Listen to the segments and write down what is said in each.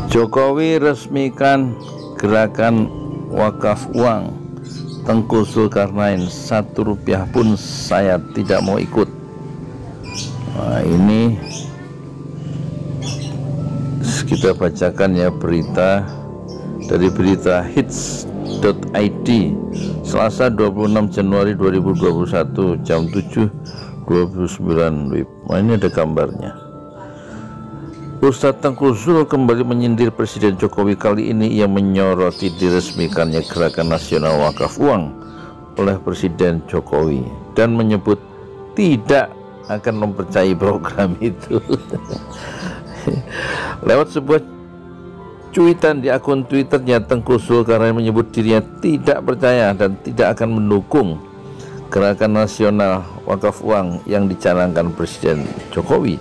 Jokowi resmikan gerakan wakaf uang. Tengku Zulkarnain, 1 rupiah pun saya tidak mau ikut. Nah, ini kita bacakan ya berita dari berita hits.id Selasa 26 Januari 2021 jam 7.29 WIB. Nah, ini ada gambarnya. Ustadz Tengku Zul kembali menyindir Presiden Jokowi. Kali ini ia menyoroti diresmikannya Gerakan Nasional Wakaf Uang oleh Presiden Jokowi dan menyebut tidak akan mempercayai program itu. Lewat sebuah cuitan di akun Twitternya, Tengku Zulkarnain menyebut dirinya tidak percaya dan tidak akan mendukung Gerakan Nasional Wakaf Uang yang dicanangkan Presiden Jokowi.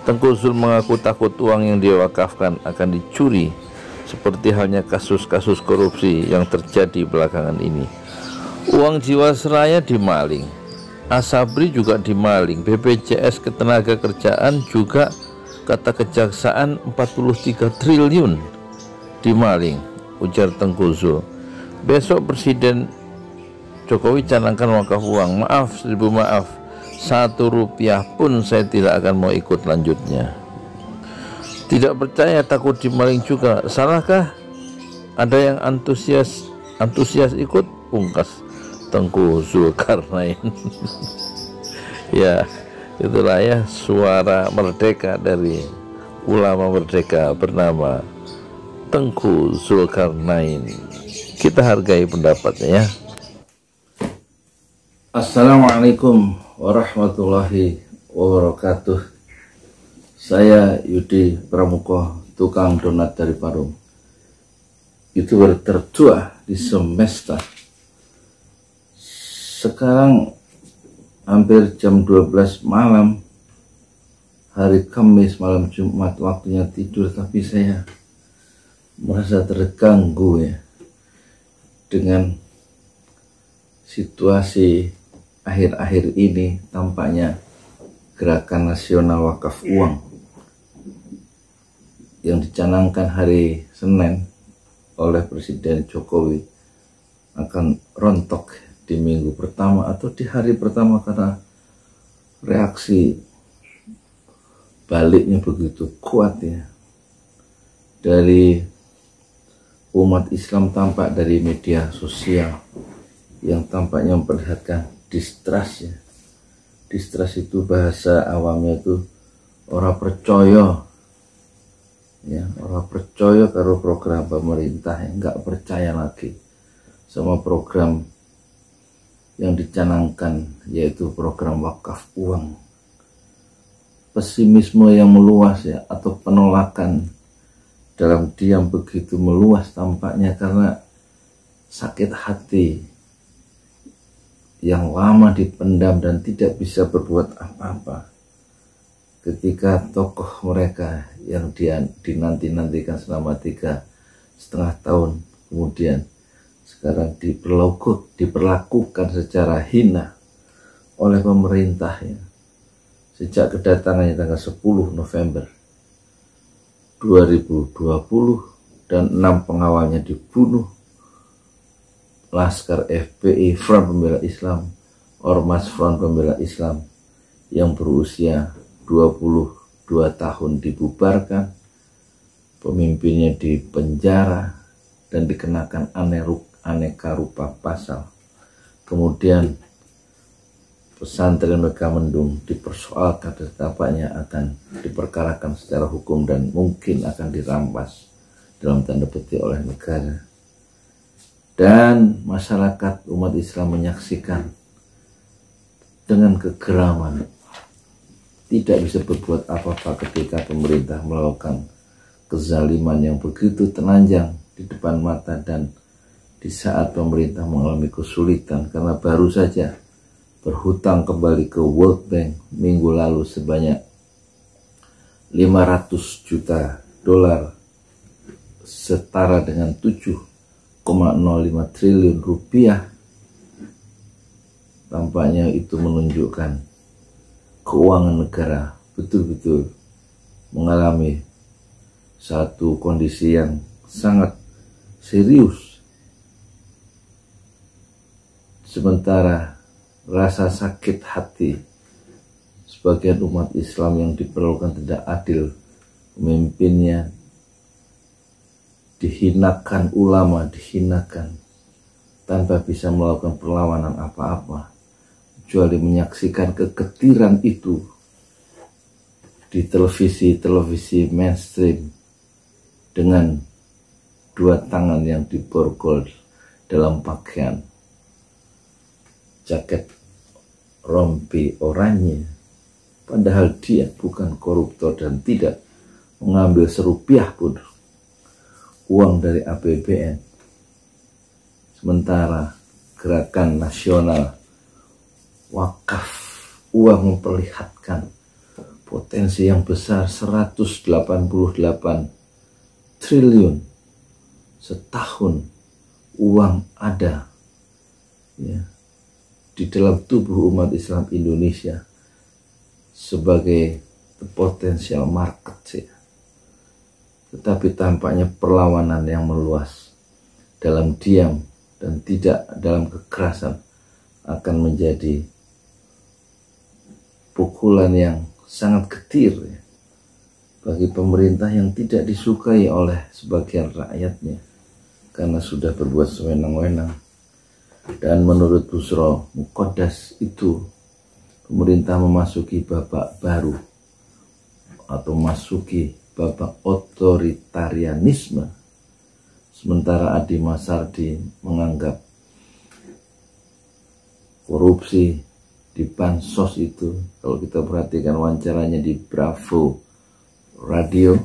Tengku Zul mengaku takut uang yang diwakafkan akan dicuri, seperti halnya kasus-kasus korupsi yang terjadi belakangan ini. Uang Jiwasraya dimaling, Asabri juga dimaling, BPJS Ketenagakerjaan juga kata kejaksaan 43 triliun dimaling, ujar Tengku Zul. Besok Presiden Jokowi canangkan wakaf uang. Maaf, 1000 maaf, 1 rupiah pun saya tidak akan mau ikut lanjutnya. Tidak percaya, takut dimaling juga. Salahkah? Ada yang antusias ikut, pungkas Tengku Zulkarnain. Ya, itulah ya suara merdeka dari ulama merdeka bernama Tengku Zulkarnain. Kita hargai pendapatnya ya. Assalamualaikum warahmatullahi wabarakatuh. Saya Yudi Pramuko, tukang donat dari Parung, YouTuber tertua di semesta. Sekarang hampir jam 12 malam, hari Kamis, malam Jumat, waktunya tidur, tapi saya merasa terganggu ya dengan situasi akhir-akhir ini. Tampaknya Gerakan Nasional Wakaf Uang yang dicanangkan hari Senin oleh Presiden Jokowi akan rontok di minggu pertama atau di hari pertama, karena reaksi baliknya begitu kuat ya dari umat Islam, tampak dari media sosial yang tampaknya memperlihatkan distrust ya. Distrust itu bahasa awamnya itu orang percaya ya, orang percaya karo program pemerintah, nggak percaya lagi sama program yang dicanangkan, yaitu program wakaf uang. Pesimisme yang meluas ya, atau penolakan dalam diam begitu meluas tampaknya karena sakit hati yang lama dipendam dan tidak bisa berbuat apa-apa ketika tokoh mereka yang dinanti-nantikan selama 3,5 tahun kemudian sekarang diperlakukan secara hina oleh pemerintah ya. Sejak kedatangannya tanggal 10 November 2020 dan 6 pengawalnya dibunuh, Laskar FPI, Front Pembela Islam, Ormas Front Pembela Islam yang berusia 22 tahun dibubarkan, pemimpinnya dipenjara dan dikenakan aneka rupa pasal. Kemudian pesantren Megamendung dipersoalkan dan tampaknya akan diperkarakan secara hukum dan mungkin akan dirampas dalam tanda petik oleh negara. Dan masyarakat umat Islam menyaksikan dengan kegeraman, tidak bisa berbuat apa-apa ketika pemerintah melakukan kezaliman yang begitu telanjang di depan mata, dan di saat pemerintah mengalami kesulitan karena baru saja berhutang kembali ke World Bank minggu lalu sebanyak 500 juta dolar, setara dengan 7,05 triliun rupiah. Tampaknya itu menunjukkan keuangan negara betul-betul mengalami satu kondisi yang sangat serius. Sementara rasa sakit hati sebagian umat Islam yang diperlakukan tidak adil, pemimpinnya dihinakan, ulama dihinakan tanpa bisa melakukan perlawanan apa-apa, kecuali menyaksikan keketiran itu di televisi mainstream dengan dua tangan yang diborgol dalam pakaian jaket rompi oranye, padahal dia bukan koruptor dan tidak mengambil serupiah pun uang dari APBN. Sementara gerakan nasional wakaf uang memperlihatkan potensi yang besar, 188 triliun setahun uang ada ya, di dalam tubuh umat Islam Indonesia sebagai potensial market ya. Tetapi tampaknya perlawanan yang meluas dalam diam dan tidak dalam kekerasan akan menjadi pukulan yang sangat getir ya, bagi pemerintah yang tidak disukai oleh sebagian rakyatnya karena sudah berbuat sewenang-wenang. Dan menurut Busro Muqaddas itu pemerintah memasuki babak baru atau masuki babak otoritarianisme. Sementara Adi Masardi menganggap korupsi di bansos itu, kalau kita perhatikan wawancaranya di Bravo Radio,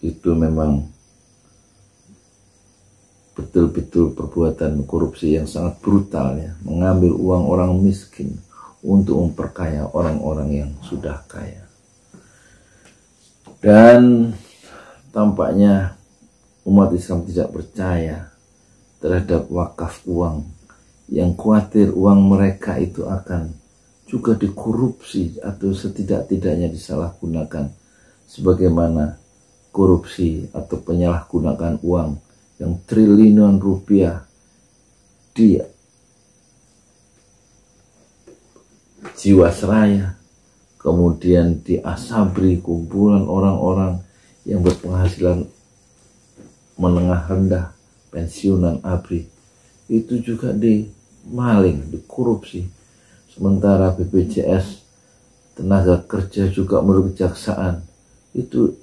itu memang betul-betul perbuatan korupsi yang sangat brutal ya, mengambil uang orang miskin untuk memperkaya orang-orang yang sudah kaya. Dan tampaknya umat Islam tidak percaya terhadap wakaf uang, yang khawatir uang mereka itu akan juga dikorupsi atau setidak-tidaknya disalahgunakan sebagaimana korupsi atau penyalahgunaan uang yang triliunan rupiah di Jiwasraya, kemudian di Asabri, kumpulan orang-orang yang berpenghasilan menengah rendah, pensiunan ABRI, itu juga dimaling, dikorupsi. Sementara BPJS tenaga kerja juga menurut kejaksaan itu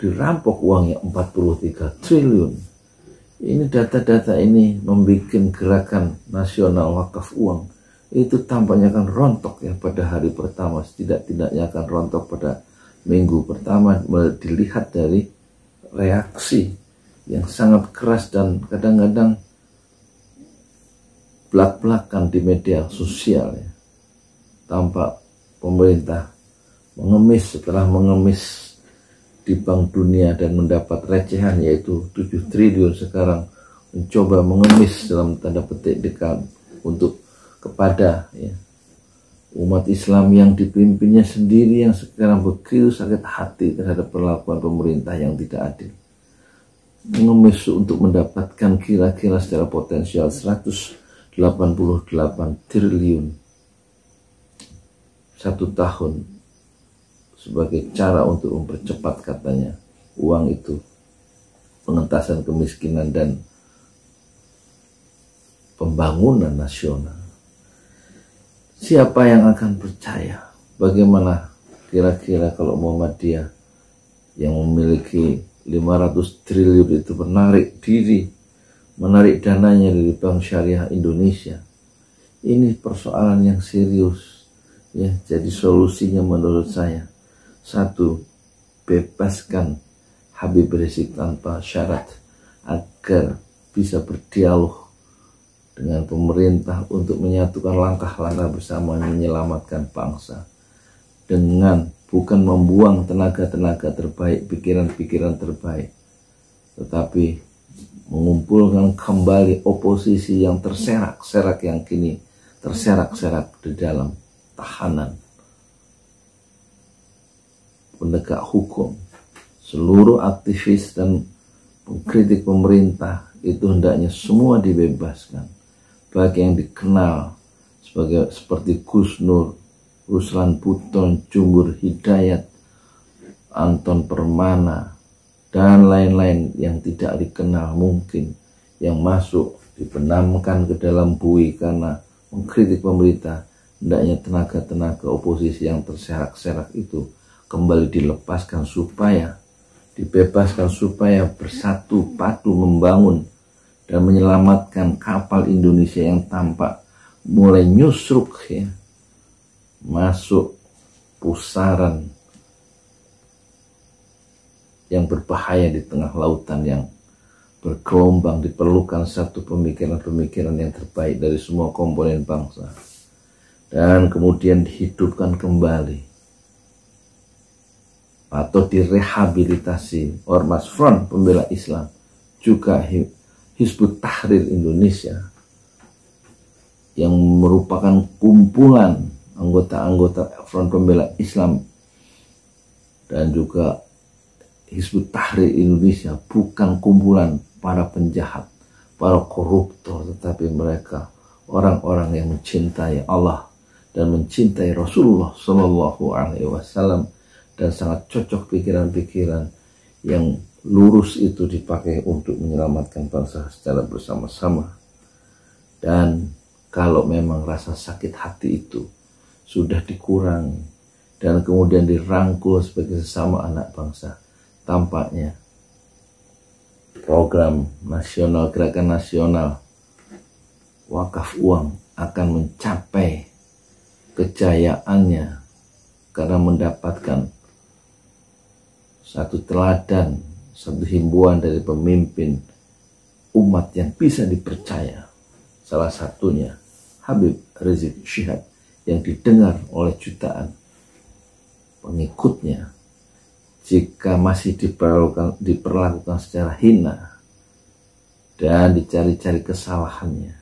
dirampok uangnya 43 triliun. Ini data-data ini membuat gerakan nasional wakaf uang itu tampaknya akan rontok ya pada hari pertama, tidak-tidaknya akan rontok pada minggu pertama. Dilihat dari reaksi yang sangat keras dan kadang-kadang belak-belakan di media sosial ya. Tampak pemerintah mengemis setelah mengemis di Bank Dunia dan mendapat recehan yaitu 7 triliun, sekarang mencoba mengemis dalam tanda petik dekat untuk kepada ya, umat Islam yang dipimpinnya sendiri yang sekarang begitu sakit hati terhadap perlakuan pemerintah yang tidak adil. Mengemis untuk mendapatkan kira-kira secara potensial 188 triliun satu tahun sebagai cara untuk mempercepat katanya uang itu pengentasan kemiskinan dan pembangunan nasional. Siapa yang akan percaya? Bagaimana kira-kira kalau Muhammadiyah yang memiliki 500 triliun itu menarik diri, menarik dananya dari Bank Syariah Indonesia? Ini persoalan yang serius ya. Jadi solusinya menurut saya, satu, bebaskan Habib Rizik tanpa syarat agar bisa berdialog dengan pemerintah untuk menyatukan langkah-langkah bersama menyelamatkan bangsa dengan bukan membuang tenaga-tenaga terbaik, pikiran-pikiran terbaik, tetapi mengumpulkan kembali oposisi yang terserak-serak, yang kini terserak-serak di dalam tahanan penegak hukum seluruh aktivis dan pengkritik pemerintah itu hendaknya semua dibebaskan, baik yang dikenal seperti Gus Nur, Ruslan Buton, Jumur Hidayat, Anton Permana, dan lain-lain yang tidak dikenal mungkin, yang masuk dibenamkan ke dalam bui karena mengkritik pemerintah. Hendaknya tenaga-tenaga oposisi yang terserak-serak itu kembali dilepaskan, supaya dibebaskan, supaya bersatu padu membangun dan menyelamatkan kapal Indonesia yang tampak mulai nyusruk ya, masuk pusaran yang berbahaya di tengah lautan yang bergelombang. Diperlukan satu pemikiran-pemikiran yang terbaik dari semua komponen bangsa, dan kemudian dihidupkan kembali atau direhabilitasi Ormas Front Pembela Islam, juga Hizbut Tahrir Indonesia, yang merupakan kumpulan anggota-anggota Front Pembela Islam, dan juga Hizbut Tahrir Indonesia bukan kumpulan para penjahat, para koruptor, tetapi mereka orang-orang yang mencintai Allah dan mencintai Rasulullah Shallallahu Alaihi Wasallam, dan sangat cocok pikiran-pikiran yang lurus itu dipakai untuk menyelamatkan bangsa secara bersama-sama. Dan kalau memang rasa sakit hati itu sudah dikurangi dan kemudian dirangkul sebagai sesama anak bangsa, tampaknya program nasional, gerakan nasional wakaf uang akan mencapai kejayaannya karena mendapatkan satu teladan, satu himbauan dari pemimpin umat yang bisa dipercaya. Salah satunya Habib Rizik Syihab, yang didengar oleh jutaan pengikutnya. Jika masih diperlakukan secara hina dan dicari-cari kesalahannya,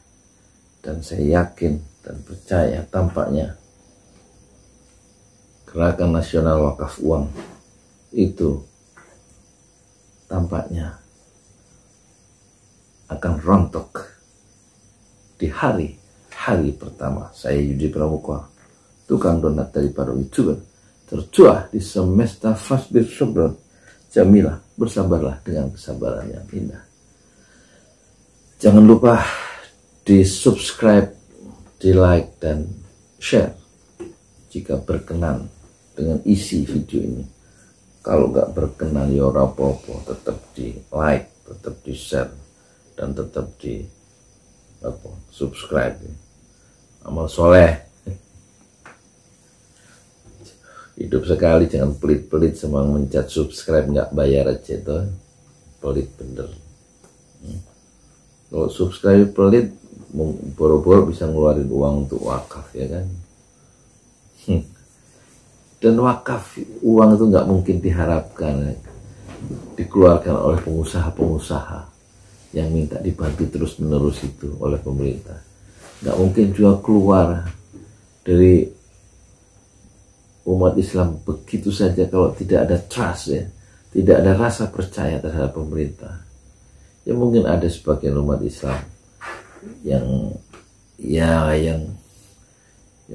dan saya yakin dan percaya tampaknya gerakan nasional wakaf uang itu tampaknya akan rontok di hari pertama. Saya Yudi Pramuka, tukang donat dari para YouTuber, tercuah di semesta Fasbir Sobron Jamilah, bersabarlah dengan kesabaran yang indah. Jangan lupa di subscribe, di like, dan share jika berkenan dengan isi video ini. Kalau nggak berkenan ya ora apa-apa, tetap di like, tetap di share, dan tetap di subscribe. Amal soleh. Hidup sekali, jangan pelit-pelit sama mencet subscribe nggak bayar aja tuh, pelit bener. Kalau subscribe pelit, boro-boro bisa ngeluarin uang untuk wakaf, ya kan. Dan wakaf uang itu nggak mungkin diharapkan dikeluarkan oleh pengusaha-pengusaha yang minta dibantu terus-menerus itu oleh pemerintah. Nggak mungkin juga keluar dari umat Islam begitu saja kalau tidak ada trust, ya, tidak ada rasa percaya terhadap pemerintah. Ya mungkin ada sebagian umat Islam yang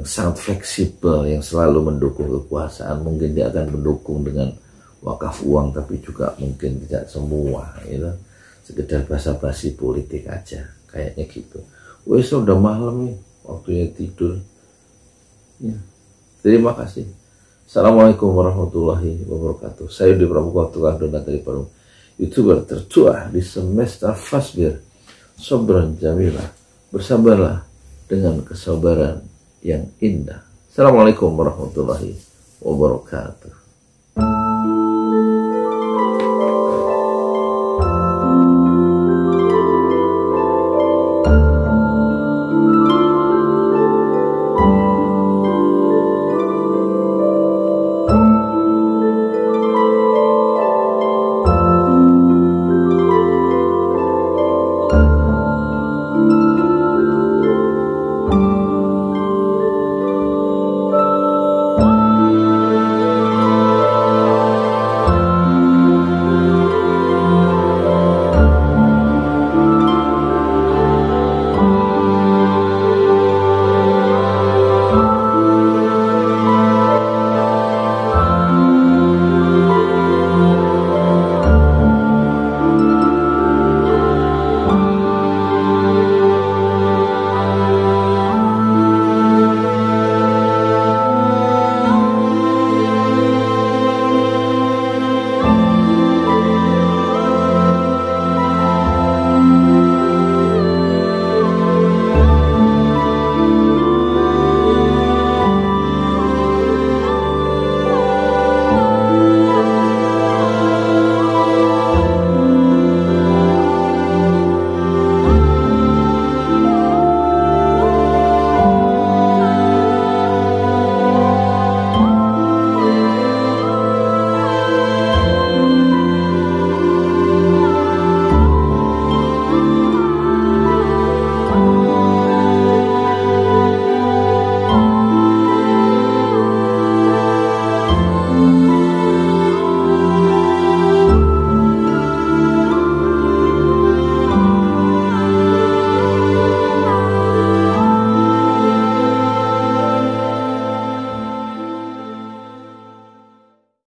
sangat fleksibel, yang selalu mendukung kekuasaan. Mungkin dia akan mendukung dengan wakaf uang, tapi juga mungkin tidak semua, gitu. Sekedar basa-basi politik aja, kayaknya gitu. Wes udah malam nih, waktunya tidur. Ya. Terima kasih. Assalamualaikum warahmatullahi wabarakatuh. Saya Yudi Pramuka, tukang donat dari Paru, YouTuber tercuah di semesta Fasbir Sobron Jamilah, bersabarlah dengan kesabaran yang indah. Assalamualaikum warahmatullahi wabarakatuh.